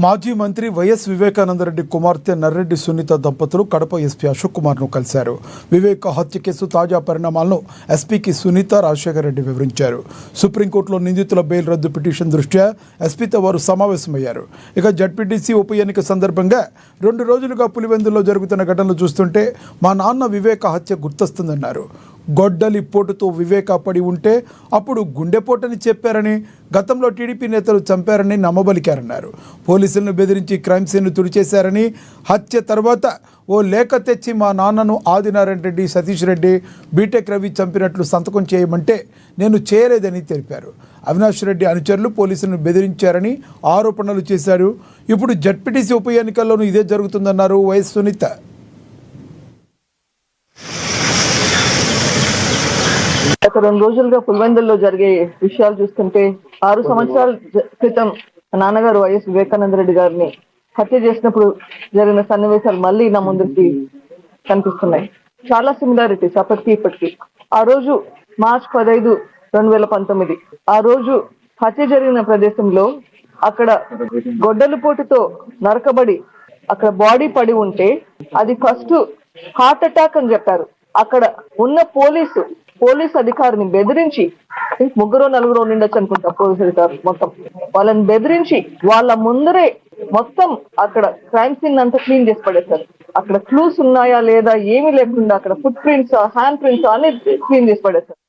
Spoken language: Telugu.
మాజీ మంత్రి వైఎస్ వివేకానందరెడ్డి కుమార్తె నర్రెడ్డి సునీత దంపతులు కడప ఎస్పీ అశోక్ కుమార్ను కలిశారు. వివేక హత్య కేసు తాజా పరిణామాలను ఎస్పీకి సునీత రాజశేఖర రెడ్డి వివరించారు. సుప్రీంకోర్టులో నిందితుల బెయిల్ రద్దు పిటిషన్ దృష్ట్యా ఎస్పీతో వారు సమావేశమయ్యారు. ఇక జడ్పీటీసీ ఉప ఎన్నిక సందర్భంగా 2 రోజులుగా పులివెందుల్లో జరుగుతున్న ఘటనలు చూస్తుంటే మా నాన్న వివేక హత్య గుర్తొస్తుందన్నారు. గొడ్డలి పోటుతో వివేక పడి ఉంటే అప్పుడు గుండెపోటని చెప్పారని, గతంలో టీడీపీ నేతలు చంపారని నమ్మబలికారన్నారు. పోలీసులను బెదిరించి క్రైమ్ సీన్ను తుడిచేశారని, హత్య తర్వాత ఓ లేఖ తెచ్చి మా నాన్నను ఆదినారాయణ రెడ్డి, సతీష్ రెడ్డి, బీటెక్ రవి చంపినట్లు సంతకం చేయమంటే నేను చేయలేదని తెలిపారు. అవినాష్ రెడ్డి అనుచరులు పోలీసులను బెదిరించారని ఆరోపణలు చేశారు. ఇప్పుడు జడ్పీటీసీ ఉప ఎన్నికల్లోనూ ఇదే జరుగుతుందన్నారు వైఎస్ సునీత. గత 2 రోజులుగా పులివెందుల్లో జరిగే విషయాలు చూస్తుంటే 6 సంవత్సరాల క్రితం నాన్నగారు వైఎస్ వివేకానంద రెడ్డి గారిని హత్య చేసినప్పుడు జరిగిన సన్నివేశాలు మళ్ళీ నా ముందుకి కనిపిస్తున్నాయి. చాలా సిమిలారిటీస్ అప్పటికి ఇప్పటికి. ఆ రోజు మార్చి 15, 2019 ఆ రోజు హత్య జరిగిన ప్రదేశంలో అక్కడ గొడ్డలి పోటుతో నరకబడి అక్కడ బాడీ పడి ఉంటే అది ఫస్ట్ హార్ట్ అటాక్ అని చెప్పారు. అక్కడ ఉన్న పోలీస్ అధికారిని బెదిరించి, 3-4 ఉండొచ్చు అనుకుంటా, పోలీస్ అధికారులు మొత్తం వాళ్ళని బెదిరించి వాళ్ళ ముందరే మొత్తం అక్కడ క్రైమ్ సీన్ అంతా క్లీన్ చేసి పడేశారు. అక్కడ క్లూస్ ఉన్నాయా లేదా ఏమీ లేకుండా అక్కడ ఫుట్ ప్రింట్స్, హ్యాండ్ ప్రింట్స్ అన్ని క్లీన్ చేసి పడేశారు.